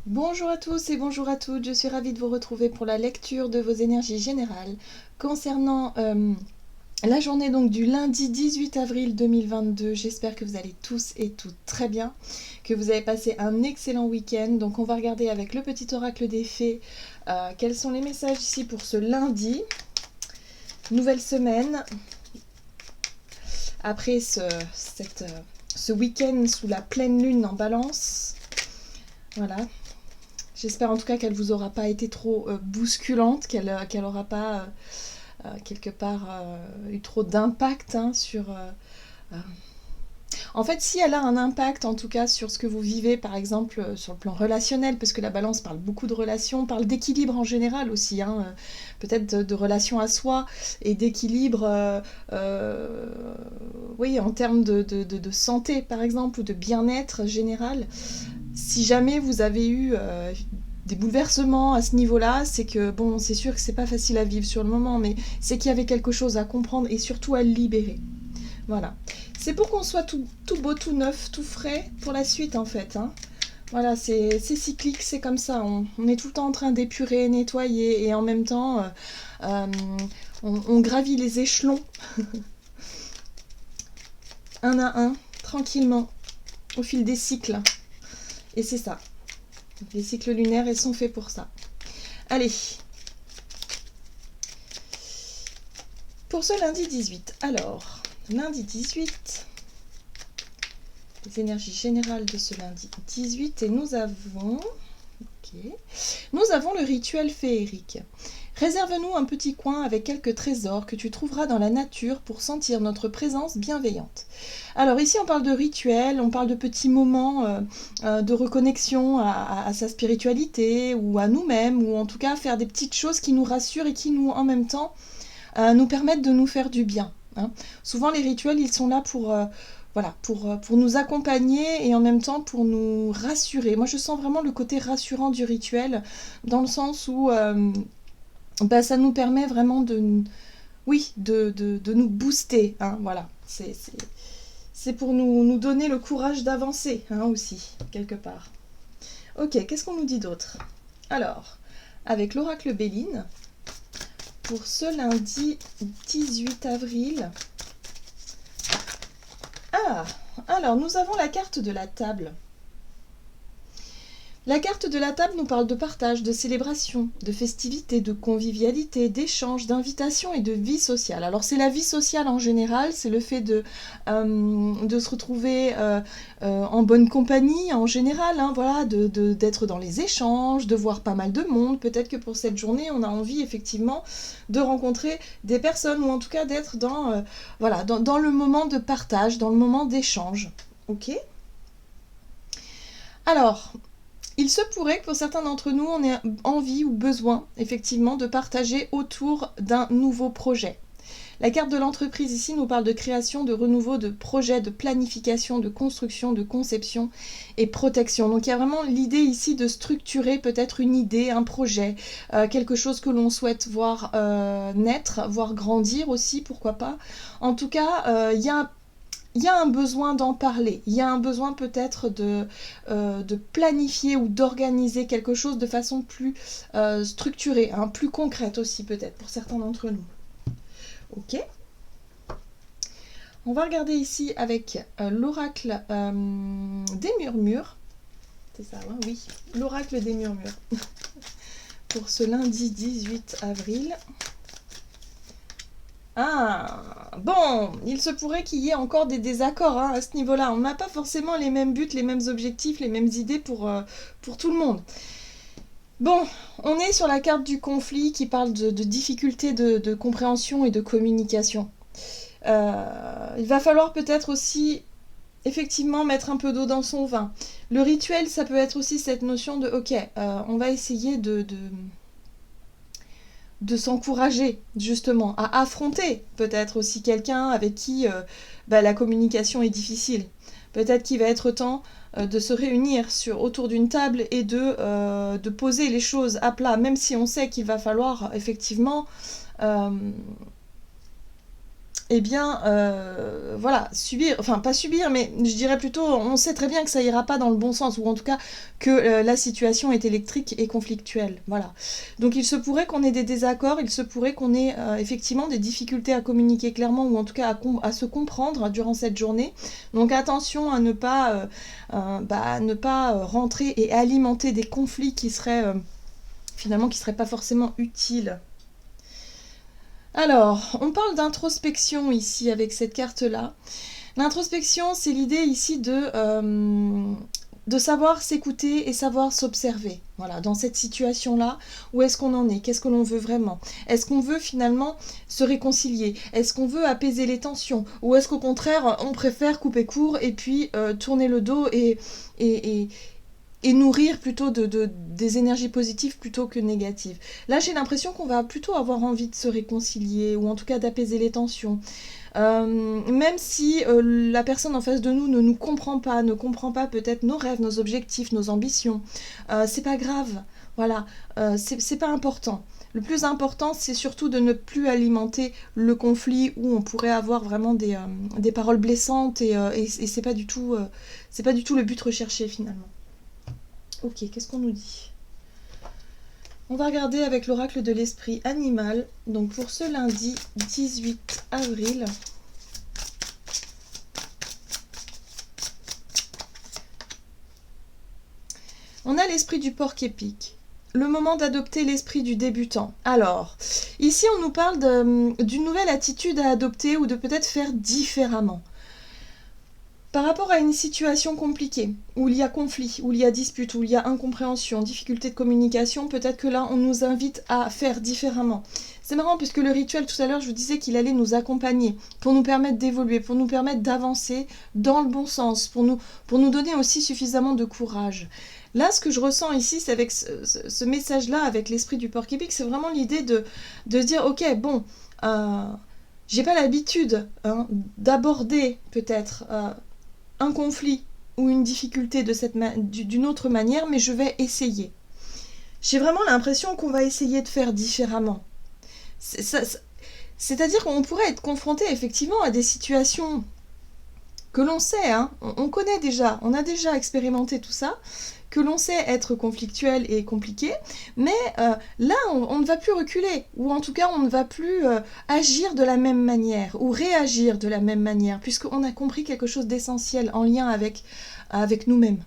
Bonjour à tous et bonjour à toutes, je suis ravie de vous retrouver pour la lecture de vos énergies générales concernant la journée donc du lundi 18 avril 2022. J'espère que vous allez tous et toutes très bien, que vous avez passé un excellent week-end. Donc on va regarder avec le petit oracle des fées quels sont les messages ici pour ce lundi, nouvelle semaine, après ce week-end sous la pleine lune en balance. Voilà. J'espère en tout cas qu'elle ne vous aura pas été trop bousculante, qu'elle n'aura pas quelque part eu trop d'impact sur... En fait, si elle a un impact en tout cas sur ce que vous vivez, par exemple sur le plan relationnel, parce que la balance parle beaucoup de relations, parle d'équilibre en général aussi, peut-être de relations à soi et d'équilibre, oui, en termes de santé par exemple, ou de bien-être général. Si jamais vous avez eu des bouleversements à ce niveau-là, c'est que, bon, c'est sûr que c'est pas facile à vivre sur le moment, mais c'est qu'il y avait quelque chose à comprendre et surtout à libérer. Voilà. C'est pour qu'on soit tout beau, tout neuf, tout frais pour la suite, en fait. Voilà, c'est cyclique, c'est comme ça. On est tout le temps en train d'épurer, nettoyer, et en même temps, euh, on gravit les échelons, un à un, tranquillement, au fil des cycles. Et c'est ça. Les cycles lunaires, ils sont faits pour ça. Allez. Pour ce lundi 18. Alors, lundi 18, les énergies générales de ce lundi 18, et nous avons... Okay. Nous avons le rituel féerique. Réserve-nous un petit coin avec quelques trésors que tu trouveras dans la nature pour sentir notre présence bienveillante. Alors ici on parle de rituel, on parle de petits moments de reconnexion à sa spiritualité ou à nous-mêmes, ou en tout cas faire des petites choses qui nous rassurent et qui nous en même temps nous permettent de nous faire du bien. Souvent les rituels ils sont là pour... Voilà, pour nous accompagner et en même temps pour nous rassurer. Moi, je sens vraiment le côté rassurant du rituel, dans le sens où ça nous permet vraiment de, oui, de nous booster. Voilà, c'est pour nous donner le courage d'avancer aussi, quelque part. Ok, qu'est-ce qu'on nous dit d'autre? Alors, avec l'oracle Béline, pour ce lundi 18 avril... Ah, alors nous avons la carte de la table. La carte de la table nous parle de partage, de célébration, de festivité, de convivialité, d'échange, d'invitation et de vie sociale. Alors c'est la vie sociale en général, c'est le fait de se retrouver en bonne compagnie en général, voilà, d'être dans les échanges, de voir pas mal de monde. Peut-être que pour cette journée, on a envie effectivement de rencontrer des personnes ou en tout cas d'être voilà, dans le moment de partage, dans le moment d'échange. Ok ? Alors, il se pourrait que pour certains d'entre nous, on ait envie ou besoin, effectivement, de partager autour d'un nouveau projet. La carte de l'entreprise ici nous parle de création, de renouveau, de projet, de planification, de construction, de conception et protection. Donc il y a vraiment l'idée ici de structurer peut-être une idée, un projet, quelque chose que l'on souhaite voir naître, voir grandir aussi, pourquoi pas. En tout cas, il y a un besoin d'en parler, il y a un besoin peut-être de planifier ou d'organiser quelque chose de façon plus structurée, plus concrète aussi peut-être pour certains d'entre nous. Ok. On va regarder ici avec l'oracle des murmures. C'est ça, oui, l'oracle des murmures. Pour ce lundi 18 avril. Ah, bon, il se pourrait qu'il y ait encore des désaccords à ce niveau-là. On n'a pas forcément les mêmes buts, les mêmes objectifs, les mêmes idées pour tout le monde. Bon, on est sur la carte du conflit qui parle de difficultés de compréhension et de communication. Il va falloir peut-être aussi effectivement mettre un peu d'eau dans son vin. Le rituel, ça peut être aussi cette notion de ok, on va essayer de s'encourager justement à affronter peut-être aussi quelqu'un avec qui la communication est difficile. Peut-être qu'il va être temps de se réunir autour d'une table et de poser les choses à plat, même si on sait qu'il va falloir effectivement eh bien, voilà, subir, enfin pas subir, mais je dirais plutôt, on sait très bien que ça ira pas dans le bon sens, ou en tout cas que la situation est électrique et conflictuelle, voilà. Donc il se pourrait qu'on ait des désaccords, il se pourrait qu'on ait effectivement des difficultés à communiquer clairement, ou en tout cas à se comprendre durant cette journée. Donc attention à ne pas, ne pas rentrer et alimenter des conflits qui seraient finalement qui seraient pas forcément utiles. Alors, on parle d'introspection ici avec cette carte-là. L'introspection, c'est l'idée ici de savoir s'écouter et savoir s'observer. Voilà, dans cette situation-là, où est-ce qu'on en est? Qu'est-ce que l'on veut vraiment? Est-ce qu'on veut finalement se réconcilier? Est-ce qu'on veut apaiser les tensions? Ou est-ce qu'au contraire, on préfère couper court et puis tourner le dos et nourrir plutôt des énergies positives plutôt que négatives. Là, j'ai l'impression qu'on va plutôt avoir envie de se réconcilier, ou en tout cas d'apaiser les tensions. Même si la personne en face de nous ne nous comprend pas, ne comprend pas peut-être nos rêves, nos objectifs, nos ambitions, c'est pas grave. Voilà, c'est pas important. Le plus important, c'est surtout de ne plus alimenter le conflit où on pourrait avoir vraiment des paroles blessantes et c'est pas du tout le but recherché finalement. Ok, qu'est-ce qu'on nous dit? On va regarder avec l'oracle de l'esprit animal, donc pour ce lundi 18 avril. On a l'esprit du porc épique, le moment d'adopter l'esprit du débutant. Alors, ici on nous parle d'une nouvelle attitude à adopter ou de peut-être faire différemment. Par rapport à une situation compliquée, où il y a conflit, où il y a dispute, où il y a incompréhension, difficulté de communication, peut-être que là on nous invite à faire différemment. C'est marrant puisque le rituel tout à l'heure je vous disais qu'il allait nous accompagner, pour nous permettre d'évoluer, pour nous permettre d'avancer dans le bon sens, pour nous donner aussi suffisamment de courage. Là ce que je ressens ici c'est avec ce message-là, avec l'esprit du porc épic, c'est vraiment l'idée de se dire ok bon, j'ai pas l'habitude d'aborder peut-être un conflit ou une difficulté d'une autre manière, mais je vais essayer. J'ai vraiment l'impression qu'on va essayer de faire différemment. C'est-à-dire qu'on pourrait être confronté effectivement à des situations que l'on sait, on connaît déjà, on a déjà expérimenté tout ça, que l'on sait être conflictuel et compliqué, mais là on ne va plus reculer, ou en tout cas on ne va plus agir de la même manière, ou réagir de la même manière, puisqu'on a compris quelque chose d'essentiel en lien avec nous-mêmes.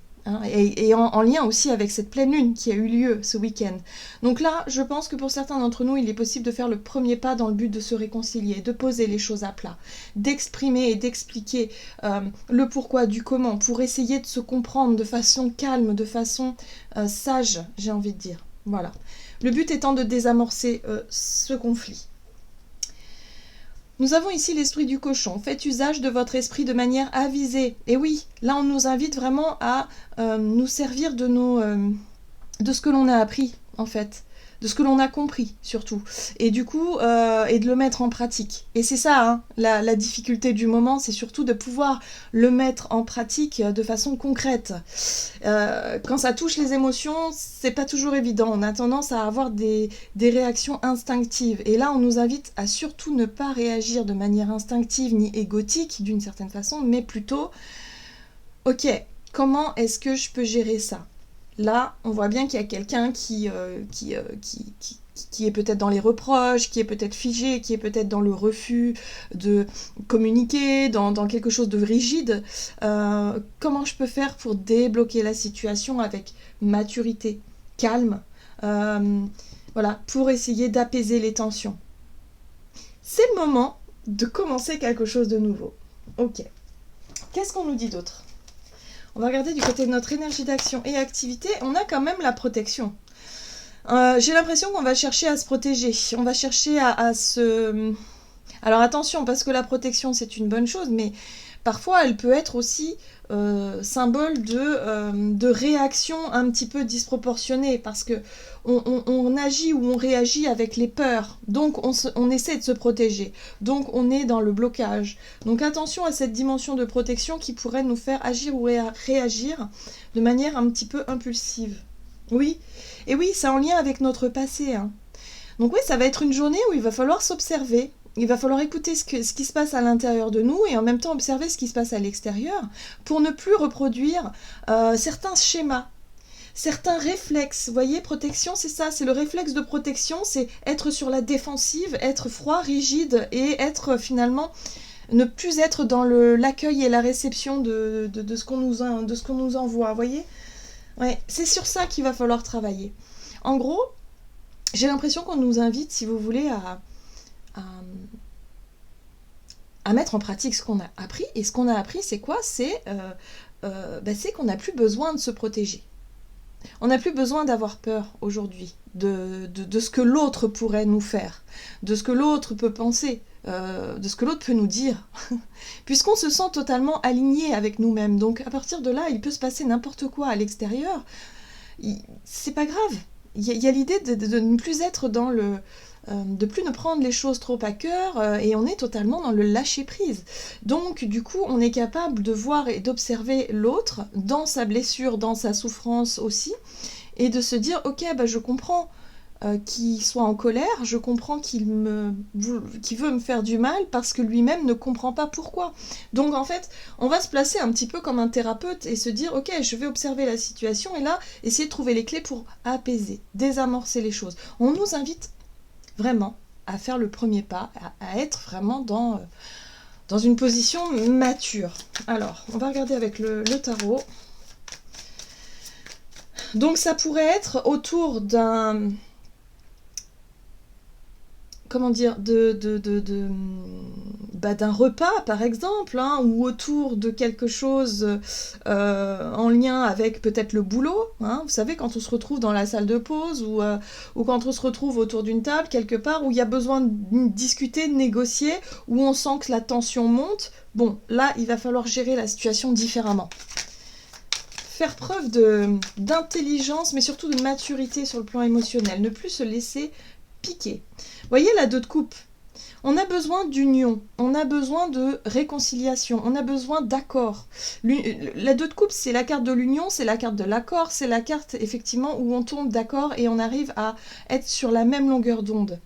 Et en lien aussi avec cette pleine lune qui a eu lieu ce week-end. Donc là, je pense que pour certains d'entre nous, il est possible de faire le premier pas dans le but de se réconcilier, de poser les choses à plat, d'exprimer et d'expliquer le pourquoi du comment, pour essayer de se comprendre de façon calme, de façon sage, j'ai envie de dire. Voilà. Le but étant de désamorcer ce conflit. Nous avons ici l'esprit du cochon. Faites usage de votre esprit de manière avisée. Et oui, là on nous invite vraiment à nous servir de ce que l'on a appris en fait, de ce que l'on a compris surtout, et du coup et de le mettre en pratique. Et c'est ça la difficulté du moment, c'est surtout de pouvoir le mettre en pratique de façon concrète. Quand ça touche les émotions, c'est pas toujours évident, on a tendance à avoir des réactions instinctives, et là on nous invite à surtout ne pas réagir de manière instinctive ni égotique d'une certaine façon, mais plutôt ok, comment est-ce que je peux gérer ça? Là, on voit bien qu'il y a quelqu'un qui est peut-être dans les reproches, qui est peut-être figé, qui est peut-être dans le refus de communiquer, dans quelque chose de rigide. Comment je peux faire pour débloquer la situation avec maturité, calme, voilà, pour essayer d'apaiser les tensions? C'est le moment de commencer quelque chose de nouveau. Ok. Qu'est-ce qu'on nous dit d'autre? On va regarder du côté de notre énergie d'action et activité. On a quand même la protection. J'ai l'impression qu'on va chercher à se protéger. On va chercher à se... Alors attention, parce que la protection, c'est une bonne chose, mais parfois, elle peut être aussi symbole de réaction un petit peu disproportionnée, parce que on agit ou on réagit avec les peurs, donc on essaie de se protéger, donc on est dans le blocage. Donc attention à cette dimension de protection qui pourrait nous faire agir ou réagir de manière un petit peu impulsive. Oui, et oui, c'est en lien avec notre passé. Donc oui, ça va être une journée où il va falloir s'observer. il va falloir écouter ce qui se passe à l'intérieur de nous et en même temps observer ce qui se passe à l'extérieur pour ne plus reproduire certains schémas, certains réflexes. Vous voyez, protection, c'est ça, c'est le réflexe de protection, c'est être sur la défensive, être froid, rigide et être finalement... ne plus être dans l'accueil et la réception de ce qu'on nous envoie, vous voyez. Ouais, c'est sur ça qu'il va falloir travailler. En gros, j'ai l'impression qu'on nous invite, si vous voulez, à mettre en pratique ce qu'on a appris. Et ce qu'on a appris, c'est quoi? C'est qu'on n'a plus besoin de se protéger. On n'a plus besoin d'avoir peur aujourd'hui de ce que l'autre pourrait nous faire, de ce que l'autre peut penser, de ce que l'autre peut nous dire, puisqu'on se sent totalement aligné avec nous-mêmes. Donc à partir de là, il peut se passer n'importe quoi à l'extérieur. C'est pas grave. Il y a l'idée de ne plus être dans de plus ne prendre les choses trop à cœur, et on est totalement dans le lâcher-prise. Donc du coup, on est capable de voir et d'observer l'autre dans sa blessure, dans sa souffrance aussi, et de se dire, ok, je comprends qu'il soit en colère, je comprends qu'il veut me faire du mal parce que lui-même ne comprend pas pourquoi. Donc en fait, on va se placer un petit peu comme un thérapeute et se dire, ok, je vais observer la situation et là, essayer de trouver les clés pour apaiser, désamorcer les choses. On nous invite vraiment à faire le premier pas, à être vraiment dans une position mature. Alors, on va regarder avec le tarot. Donc ça pourrait être autour d'un... comment dire, d'un repas par exemple, hein, ou autour de quelque chose en lien avec peut-être le boulot, hein, vous savez, quand on se retrouve dans la salle de pause ou quand on se retrouve autour d'une table quelque part où il y a besoin de discuter, de négocier, où on sent que la tension monte, bon, là il va falloir gérer la situation différemment. Faire preuve d'intelligence, mais surtout de maturité sur le plan émotionnel, ne plus se laisser piquer. Voyez la 2 de coupe, on a besoin d'union, on a besoin de réconciliation, on a besoin d'accord. La 2 de coupe, c'est la carte de l'union, c'est la carte de l'accord, c'est la carte effectivement où on tombe d'accord et on arrive à être sur la même longueur d'onde.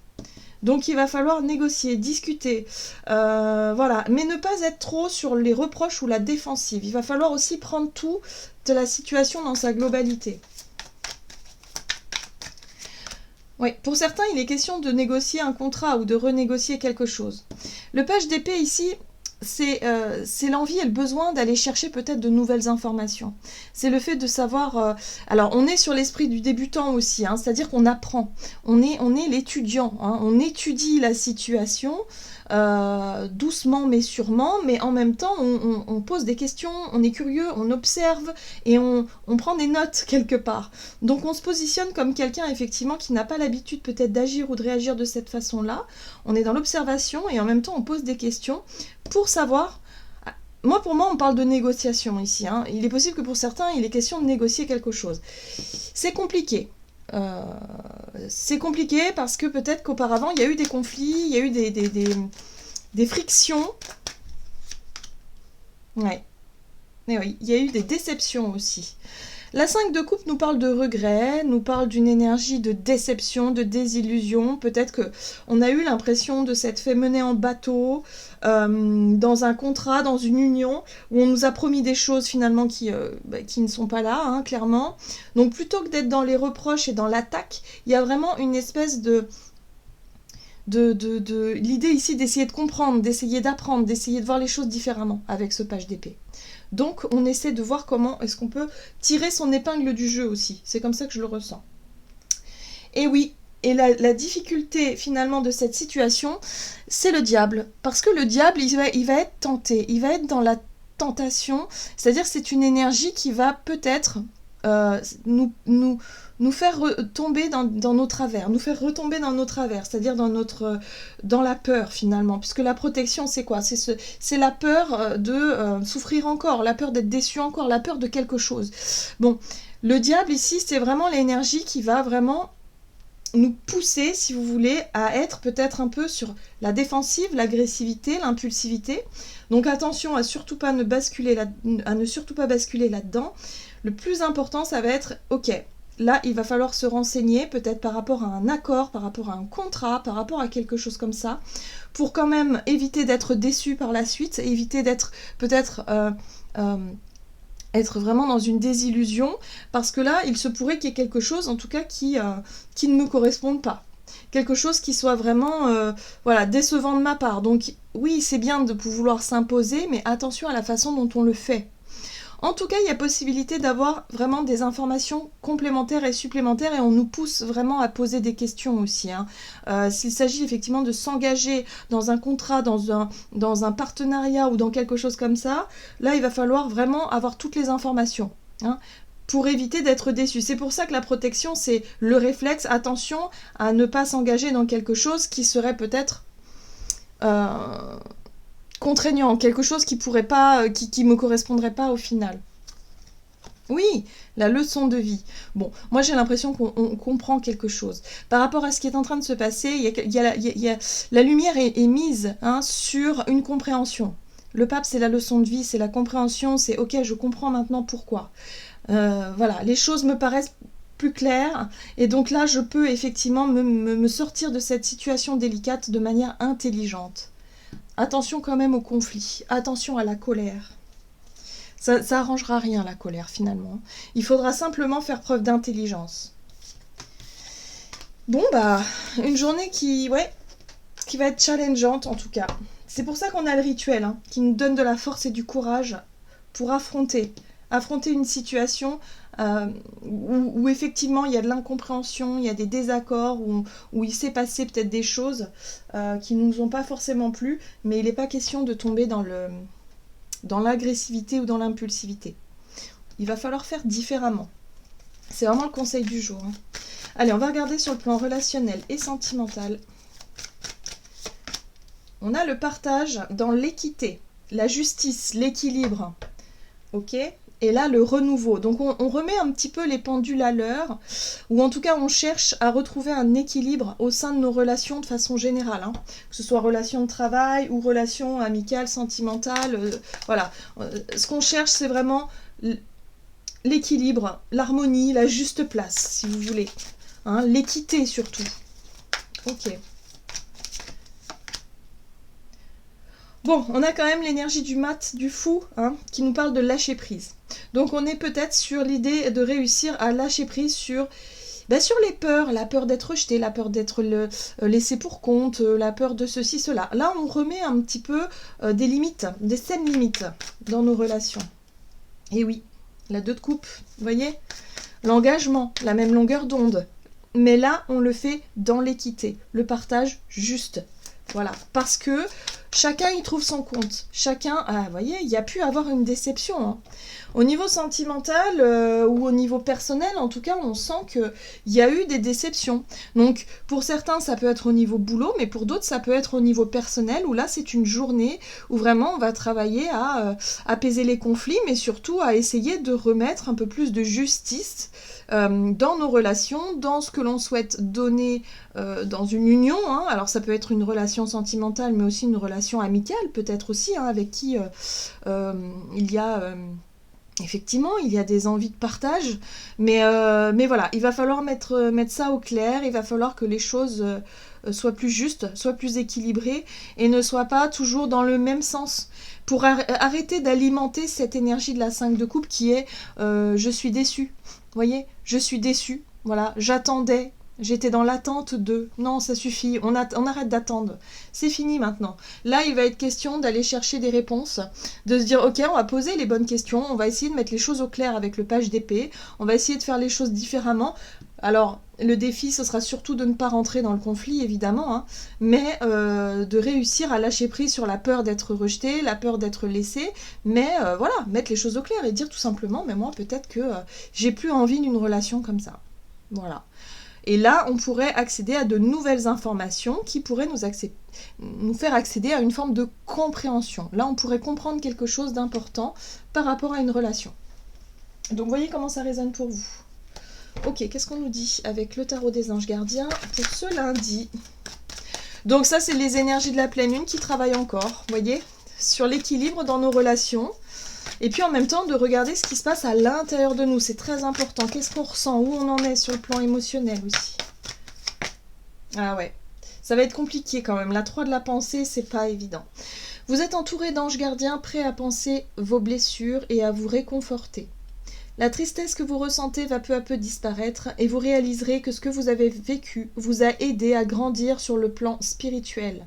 Donc il va falloir négocier, discuter, voilà, mais ne pas être trop sur les reproches ou la défensive. Il va falloir aussi prendre tout de la situation dans sa globalité. Oui, pour certains, il est question de négocier un contrat ou de renégocier quelque chose. Le page d'épée ici, c'est l'envie et le besoin d'aller chercher peut-être de nouvelles informations. C'est le fait de savoir... alors, on est sur l'esprit du débutant aussi, hein, c'est-à-dire qu'on apprend. On est l'étudiant, hein, on étudie la situation doucement mais sûrement, mais en même temps, on pose des questions, on est curieux, on observe et on prend des notes quelque part. Donc, on se positionne comme quelqu'un, effectivement, qui n'a pas l'habitude peut-être d'agir ou de réagir de cette façon-là. On est dans l'observation et en même temps, on pose des questions pour savoir... Pour moi, on parle de négociation ici. Hein. Il est possible que pour certains, il est question de négocier quelque chose. C'est compliqué. C'est compliqué parce que peut-être qu'auparavant, il y a eu des conflits, il y a eu des frictions. Ouais. Mais oui, il y a eu des déceptions aussi. La 5 de coupe nous parle de regret, nous parle d'une énergie de déception, de désillusion. Peut-être qu'on a eu l'impression de s'être fait mener en bateau, dans un contrat, dans une union, où on nous a promis des choses finalement qui ne sont pas là, hein, clairement. Donc plutôt que d'être dans les reproches et dans l'attaque, il y a vraiment une espèce de l'idée ici d'essayer de comprendre, d'essayer d'apprendre, d'essayer de voir les choses différemment avec ce page d'épée. Donc on essaie de voir comment est-ce qu'on peut tirer son épingle du jeu aussi. C'est comme ça que je le ressens. Et oui, et la difficulté finalement de cette situation, c'est le diable. Parce que le diable, il va être tenté, il va être dans la tentation. C'est-à-dire c'est une énergie qui va peut-être nous faire tomber dans nos travers, nous faire retomber dans nos travers, c'est-à-dire dans la peur finalement, puisque la protection c'est quoi? C'est la peur de souffrir encore, la peur d'être déçu encore, la peur de quelque chose. Bon, le diable ici c'est vraiment l'énergie qui va vraiment nous pousser, si vous voulez, à être peut-être un peu sur la défensive, l'agressivité, l'impulsivité. Donc attention à ne surtout pas basculer là-dedans. Le plus important, ça va être, ok, là, il va falloir se renseigner, peut-être par rapport à un accord, par rapport à un contrat, par rapport à quelque chose comme ça, pour quand même éviter d'être déçu par la suite, éviter d'être peut-être... être vraiment dans une désillusion, parce que là, il se pourrait qu'il y ait quelque chose, en tout cas, qui ne me corresponde pas. Quelque chose qui soit vraiment voilà, décevant de ma part. Donc oui, c'est bien de vouloir s'imposer, mais attention à la façon dont on le fait. En tout cas, il y a possibilité d'avoir vraiment des informations complémentaires et supplémentaires et on nous pousse vraiment à poser des questions aussi. Hein. S'il s'agit effectivement de s'engager dans un contrat, dans un partenariat ou dans quelque chose comme ça, là, il va falloir vraiment avoir toutes les informations. Hein, pour éviter d'être déçu. C'est pour ça que la protection, c'est le réflexe, attention à ne pas s'engager dans quelque chose qui serait peut-être contraignant, quelque chose qui pourrait pas, qui me correspondrait pas au final. Oui, la leçon de vie. Bon, moi j'ai l'impression qu'on comprend quelque chose. Par rapport à ce qui est en train de se passer, la lumière est mise hein, sur une compréhension. Le pape, c'est la leçon de vie, c'est la compréhension, c'est ok, je comprends maintenant pourquoi. Voilà, les choses me paraissent plus claires et donc là, je peux effectivement me sortir de cette situation délicate de manière intelligente. Attention quand même au conflit, attention à la colère. Ça arrangera rien la colère finalement. Il faudra simplement faire preuve d'intelligence. Bon bah, une journée qui va être challengeante en tout cas. C'est pour ça qu'on a le rituel, hein, qui nous donne de la force et du courage pour affronter une situation où effectivement il y a de l'incompréhension, il y a des désaccords, où il s'est passé peut-être des choses qui ne nous ont pas forcément plu, mais il n'est pas question de tomber dans l'agressivité ou dans l'impulsivité. Il va falloir faire différemment. C'est vraiment le conseil du jour. Hein. Allez, on va regarder sur le plan relationnel et sentimental. On a le partage dans l'équité, la justice, l'équilibre. Ok ? Et là, le renouveau. Donc, on remet un petit peu les pendules à l'heure, ou en tout cas, on cherche à retrouver un équilibre au sein de nos relations de façon générale. Hein. Que ce soit relations de travail ou relations amicales, sentimentales. Voilà. Ce qu'on cherche, c'est vraiment l'équilibre, l'harmonie, la juste place, si vous voulez. Hein, l'équité surtout. Ok. Bon, on a quand même l'énergie du mat, du fou, hein, qui nous parle de lâcher prise. Donc on est peut-être sur l'idée de réussir à lâcher prise sur les peurs, la peur d'être rejeté, la peur d'être laissé pour compte, la peur de ceci, cela. Là, on remet un petit peu des limites, des saines limites dans nos relations. Et oui, la 2 de coupe, vous voyez ? L'engagement, la même longueur d'onde. Mais là, on le fait dans l'équité, le partage juste. Voilà, parce que chacun y trouve son compte. Chacun, vous voyez, il y a pu avoir une déception. Hein. Au niveau sentimental ou au niveau personnel, en tout cas, on sent qu'il y a eu des déceptions. Donc, pour certains, ça peut être au niveau boulot, mais pour d'autres, ça peut être au niveau personnel, où là, c'est une journée où vraiment on va travailler à apaiser les conflits, mais surtout à essayer de remettre un peu plus de justice dans nos relations, dans ce que l'on souhaite donner dans une union. Hein. Alors, ça peut être une relation sentimentale, mais aussi une relation amicale, peut-être aussi, hein, avec qui il y a... effectivement, il y a des envies de partage, mais voilà, il va falloir mettre ça au clair, il va falloir que les choses soient plus justes, soient plus équilibrées et ne soient pas toujours dans le même sens. Pour arrêter d'alimenter cette énergie de la 5 de coupe qui est « je suis déçue ». Vous voyez, je suis déçue, voilà, j'attendais. J'étais dans l'attente de... Non, ça suffit, on arrête d'attendre. C'est fini maintenant. Là, il va être question d'aller chercher des réponses, de se dire, ok, on va poser les bonnes questions, on va essayer de mettre les choses au clair avec le page d'épée, on va essayer de faire les choses différemment. Alors, le défi, ce sera surtout de ne pas rentrer dans le conflit, évidemment, hein, mais de réussir à lâcher prise sur la peur d'être rejeté, la peur d'être laissé, mais voilà, mettre les choses au clair et dire tout simplement, mais moi, peut-être que j'ai plus envie d'une relation comme ça. Voilà. Et là, on pourrait accéder à de nouvelles informations qui pourraient nous faire accéder à une forme de compréhension. Là, on pourrait comprendre quelque chose d'important par rapport à une relation. Donc, voyez comment ça résonne pour vous. Ok, qu'est-ce qu'on nous dit avec le tarot des anges gardiens pour ce lundi ? Donc ça, c'est les énergies de la pleine lune qui travaillent encore, vous voyez, sur l'équilibre dans nos relations. Et puis en même temps, de regarder ce qui se passe à l'intérieur de nous. C'est très important. Qu'est-ce qu'on ressent? Où on en est sur le plan émotionnel aussi? Ah ouais, ça va être compliqué quand même. La 3 de la pensée, c'est pas évident. Vous êtes entouré d'anges gardiens prêts à penser vos blessures et à vous réconforter. La tristesse que vous ressentez va peu à peu disparaître et vous réaliserez que ce que vous avez vécu vous a aidé à grandir sur le plan spirituel.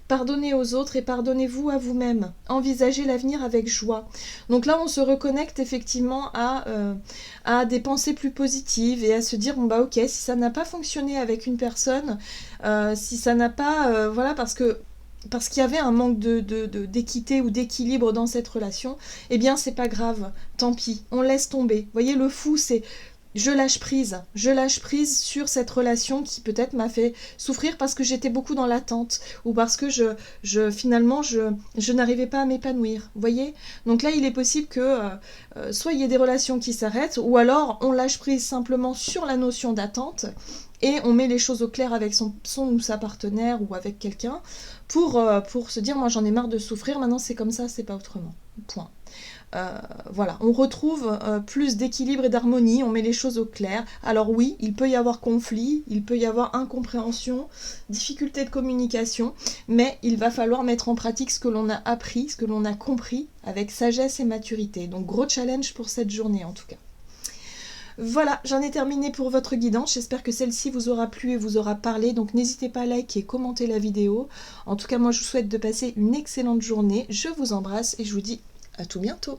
Pardonnez aux autres et pardonnez-vous à vous-même. Envisagez l'avenir avec joie. Donc là, on se reconnecte effectivement à des pensées plus positives et à se dire, bon bah ok, si ça n'a pas fonctionné avec une personne, si ça n'a pas... voilà, parce qu'il y avait un manque d'équité ou d'équilibre dans cette relation, eh bien c'est pas grave, tant pis, on laisse tomber. Vous voyez, le fou, c'est je lâche prise sur cette relation qui peut-être m'a fait souffrir parce que j'étais beaucoup dans l'attente ou parce que finalement je n'arrivais pas à m'épanouir. Vous voyez? Donc là, il est possible que soit il y ait des relations qui s'arrêtent ou alors on lâche prise simplement sur la notion d'attente et on met les choses au clair avec son ou sa partenaire ou avec quelqu'un pour se dire moi j'en ai marre de souffrir, maintenant c'est comme ça, c'est pas autrement. Point. Voilà, on retrouve plus d'équilibre et d'harmonie, on met les choses au clair. Alors oui, il peut y avoir conflit, il peut y avoir incompréhension, difficulté de communication, mais il va falloir mettre en pratique ce que l'on a appris, ce que l'on a compris avec sagesse et maturité. Donc gros challenge pour cette journée en tout cas. Voilà, j'en ai terminé pour votre guidance. J'espère que celle-ci vous aura plu et vous aura parlé. Donc n'hésitez pas à liker et commenter la vidéo. En tout cas, moi je vous souhaite de passer une excellente journée. Je vous embrasse et je vous dis à tout bientôt.